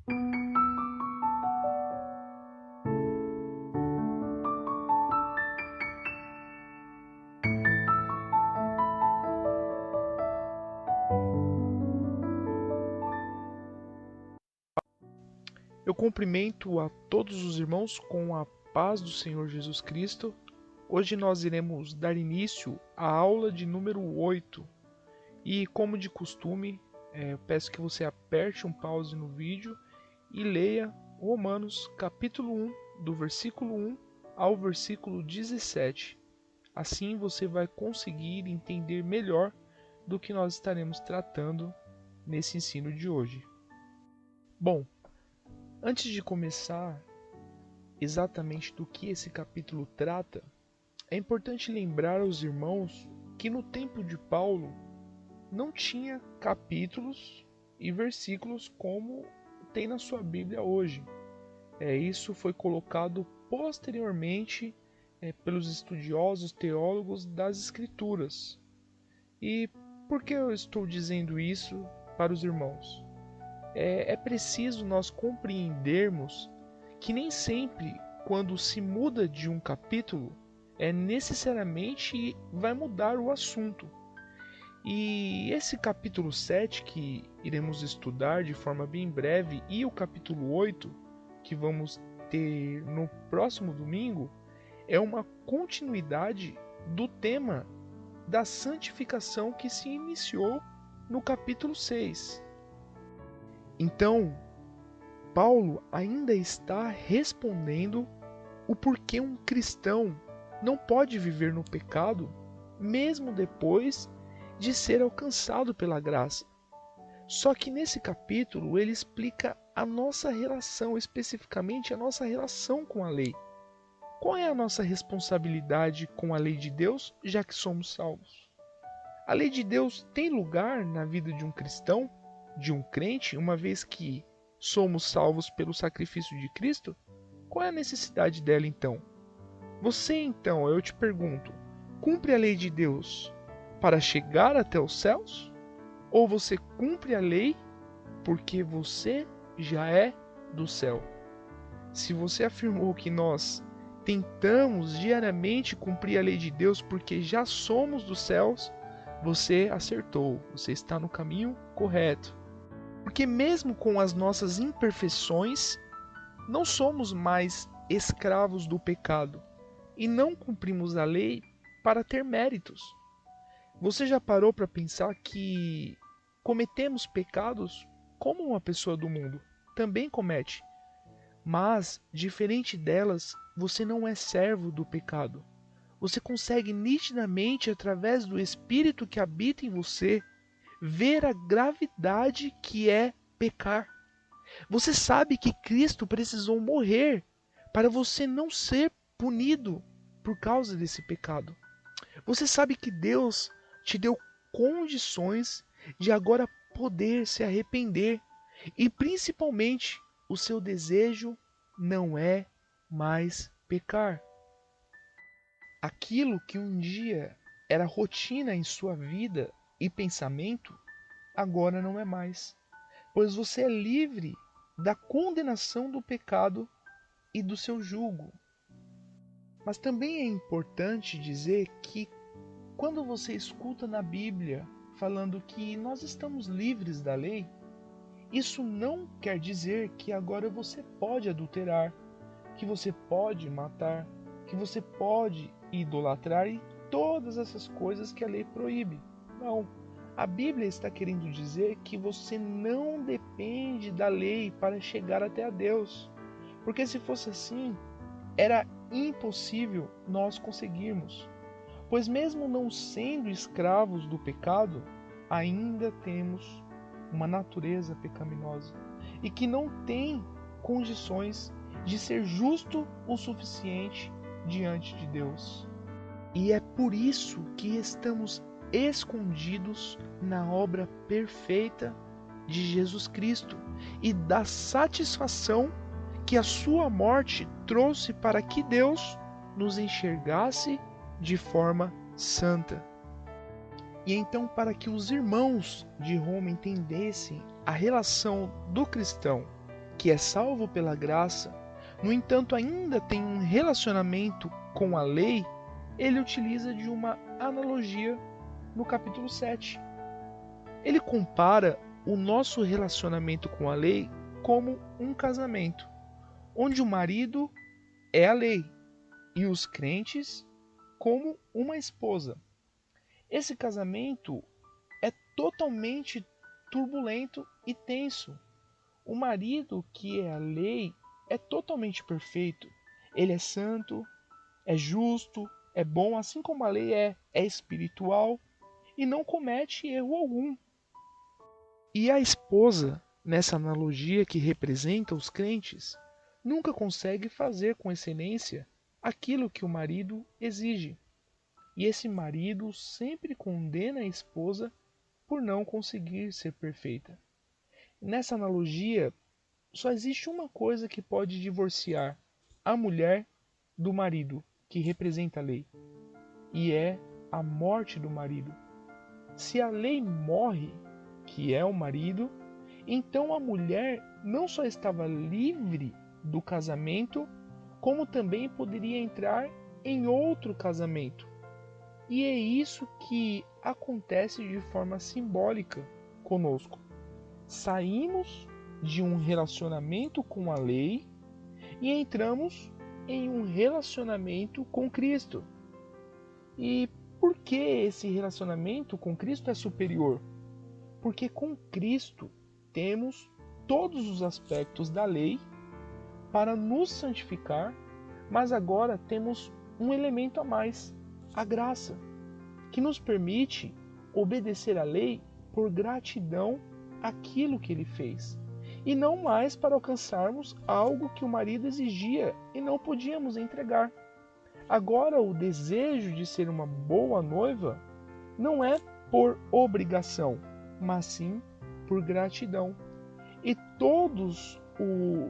Eu cumprimento a todos os irmãos com a paz do Senhor Jesus Cristo. Hoje nós iremos dar início à aula de número 8. E como de costume, eu peço que você aperte um pause no vídeo e leia Romanos capítulo 1, do versículo 1 ao versículo 17. Assim você vai conseguir entender melhor do que nós estaremos tratando nesse ensino de hoje. Bom, antes de começar exatamente do que esse capítulo trata, é importante lembrar aos irmãos que no tempo de Paulo não tinha capítulos e versículos como tem na sua Bíblia hoje. Isso foi colocado posteriormente pelos estudiosos teólogos das Escrituras. E por que eu estou dizendo isso para os irmãos? É preciso nós compreendermos que nem sempre, quando se muda de um capítulo, necessariamente vai mudar o assunto. E esse capítulo 7 que iremos estudar de forma bem breve e o capítulo 8 que vamos ter no próximo domingo é uma continuidade do tema da santificação que se iniciou no capítulo 6. Então, Paulo ainda está respondendo o porquê um cristão não pode viver no pecado mesmo depois de ser alcançado pela graça. Só que nesse capítulo ele explica a nossa relação, especificamente a nossa relação com a lei. Qual é a nossa responsabilidade com a lei de Deus, já que somos salvos? A lei de Deus tem lugar na vida de um cristão, de um crente, uma vez que somos salvos pelo sacrifício de Cristo? Qual é a necessidade dela então? Você então, eu te pergunto, cumpre a lei de Deus para chegar até os céus? Ou você cumpre a lei porque você já é do céu? Se você afirmou que nós tentamos diariamente cumprir a lei de Deus porque já somos dos céus, você acertou, você está no caminho correto. Porque mesmo com as nossas imperfeições, não somos mais escravos do pecado e não cumprimos a lei para ter méritos. Você já parou para pensar que cometemos pecados como uma pessoa do mundo também comete? Mas, diferente delas, você não é servo do pecado. Você consegue nitidamente, através do Espírito que habita em você, ver a gravidade que é pecar. Você sabe que Cristo precisou morrer para você não ser punido por causa desse pecado. Você sabe que Deus te deu condições de agora poder se arrepender e principalmente o seu desejo não é mais pecar. Aquilo que um dia era rotina em sua vida e pensamento, agora não é mais, pois você é livre da condenação do pecado e do seu jugo. Mas também é importante dizer que quando você escuta na Bíblia falando que nós estamos livres da lei, isso não quer dizer que agora você pode adulterar, que você pode matar, que você pode idolatrar e todas essas coisas que a lei proíbe. Não. A Bíblia está querendo dizer que você não depende da lei para chegar até a Deus. Porque se fosse assim, era impossível nós conseguirmos. Pois mesmo não sendo escravos do pecado, ainda temos uma natureza pecaminosa e que não tem condições de ser justo o suficiente diante de Deus. E é por isso que estamos escondidos na obra perfeita de Jesus Cristo e da satisfação que a sua morte trouxe para que Deus nos enxergasse de forma santa. E então, para que os irmãos de Roma entendessem a relação do cristão que é salvo pela graça, no entanto ainda tem um relacionamento com a lei, ele utiliza de uma analogia no capítulo 7. Ele compara o nosso relacionamento com a lei como um casamento, onde o marido é a lei e os crentes como uma esposa. Esse casamento é totalmente turbulento e tenso. O marido, que é a lei, é totalmente perfeito. Ele é santo, é justo, é bom, assim como a lei é espiritual e não comete erro algum. E a esposa, nessa analogia que representa os crentes, nunca consegue fazer com excelência aquilo que o marido exige. E esse marido sempre condena a esposa por não conseguir ser perfeita. Nessa analogia, só existe uma coisa que pode divorciar a mulher do marido, que representa a lei, e é a morte do marido. Se a lei morre, que é o marido, então a mulher não só estava livre do casamento, como também poderia entrar em outro casamento. E é isso que acontece de forma simbólica conosco. Saímos de um relacionamento com a lei e entramos em um relacionamento com Cristo. E por que esse relacionamento com Cristo é superior? Porque com Cristo temos todos os aspectos da lei para nos santificar, mas agora temos um elemento a mais, a graça, que nos permite obedecer à lei por gratidão àquilo que ele fez, e não mais para alcançarmos algo que o marido exigia e não podíamos entregar. Agora, o desejo de ser uma boa noiva não é por obrigação, mas sim por gratidão. E todos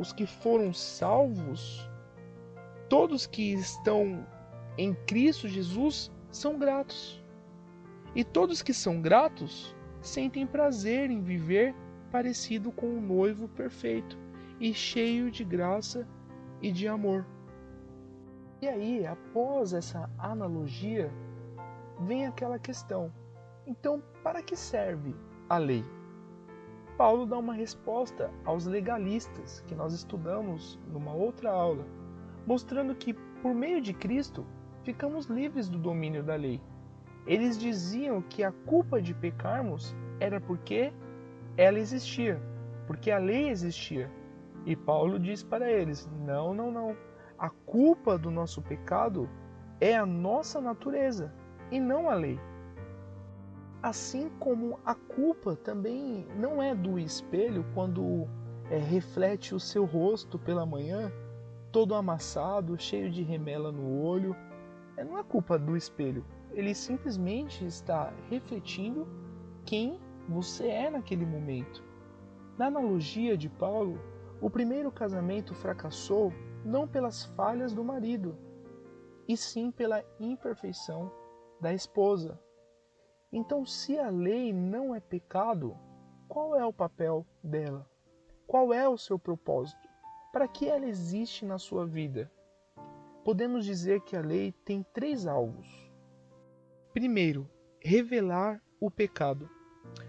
os que foram salvos, todos que estão em Cristo Jesus, são gratos. E todos que são gratos sentem prazer em viver parecido com um noivo perfeito e cheio de graça e de amor. E aí, após essa analogia, vem aquela questão: então, para que serve a lei? Paulo dá uma resposta aos legalistas que nós estudamos numa outra aula, mostrando que por meio de Cristo ficamos livres do domínio da lei. Eles diziam que a culpa de pecarmos era porque ela existia, porque a lei existia. E Paulo diz para eles: não, não, não. A culpa do nosso pecado é a nossa natureza e não a lei. Assim como a culpa também não é do espelho quando reflete o seu rosto pela manhã, todo amassado, cheio de remela no olho. Não é culpa do espelho. Ele simplesmente está refletindo quem você é naquele momento. Na analogia de Paulo, o primeiro casamento fracassou não pelas falhas do marido, e sim pela imperfeição da esposa. Então, se a lei não é pecado, qual é o papel dela? Qual é o seu propósito? Para que ela existe na sua vida? Podemos dizer que a lei tem 3 alvos. Primeiro, revelar o pecado.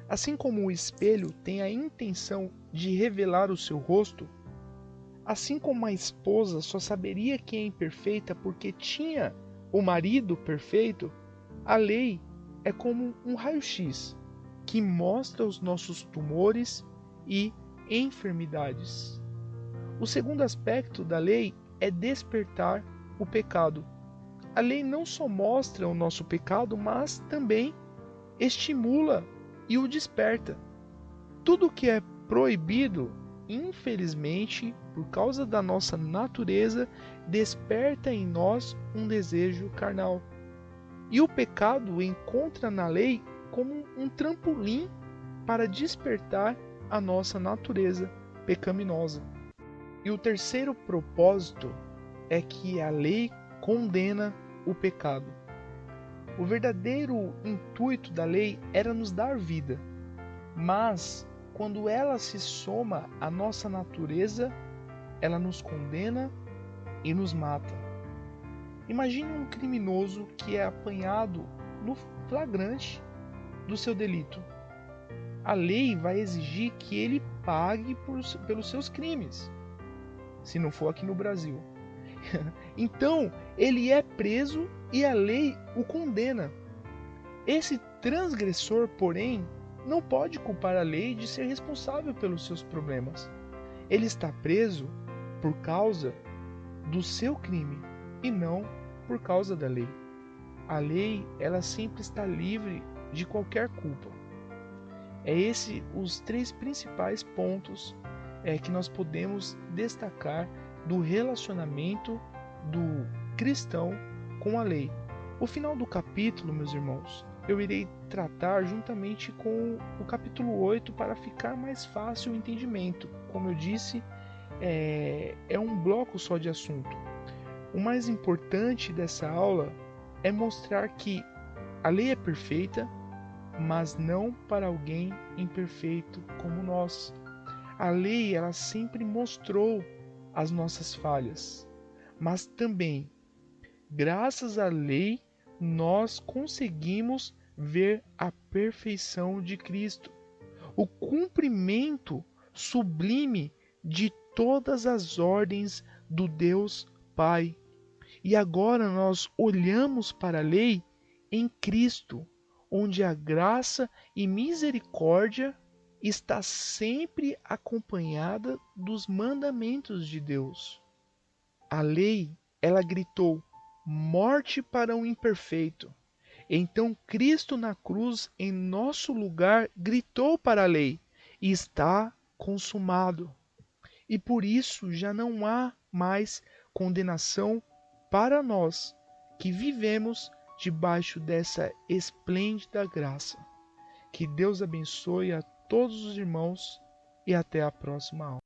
Assim como o espelho tem a intenção de revelar o seu rosto, assim como a esposa só saberia que é imperfeita porque tinha o marido perfeito, a lei é como um raio-x que mostra os nossos tumores e enfermidades. O segundo aspecto da lei é despertar o pecado. A lei não só mostra o nosso pecado, mas também estimula e o desperta. Tudo que é proibido, infelizmente, por causa da nossa natureza, desperta em nós um desejo carnal. E o pecado encontra na lei como um trampolim para despertar a nossa natureza pecaminosa. E o terceiro propósito é que a lei condena o pecado. O verdadeiro intuito da lei era nos dar vida, mas quando ela se soma à nossa natureza, ela nos condena e nos mata. Imagine um criminoso que é apanhado no flagrante do seu delito. A lei vai exigir que ele pague pelos seus crimes, se não for aqui no Brasil. Então, ele é preso e a lei o condena. Esse transgressor, porém, não pode culpar a lei de ser responsável pelos seus problemas. Ele está preso por causa do seu crime e não por causa da lei. A lei, ela sempre está livre de qualquer culpa. É esse os três principais pontos que nós podemos destacar do relacionamento do cristão com a lei. O final do capítulo, meus irmãos, eu irei tratar juntamente com o capítulo 8 para ficar mais fácil o entendimento. Como eu disse, é um bloco só de assunto. O mais importante dessa aula é mostrar que a lei é perfeita, mas não para alguém imperfeito como nós. A lei, ela sempre mostrou as nossas falhas, mas também, graças à lei, nós conseguimos ver a perfeição de Cristo, o cumprimento sublime de todas as ordens do Deus Pai. E agora nós olhamos para a lei em Cristo, onde a graça e misericórdia está sempre acompanhada dos mandamentos de Deus. A lei, ela gritou: morte para o imperfeito. Então Cristo na cruz, em nosso lugar, gritou para a lei: está consumado. E por isso já não há mais condenação para nós que vivemos debaixo dessa esplêndida graça. Que Deus abençoe a todos os irmãos e até a próxima aula.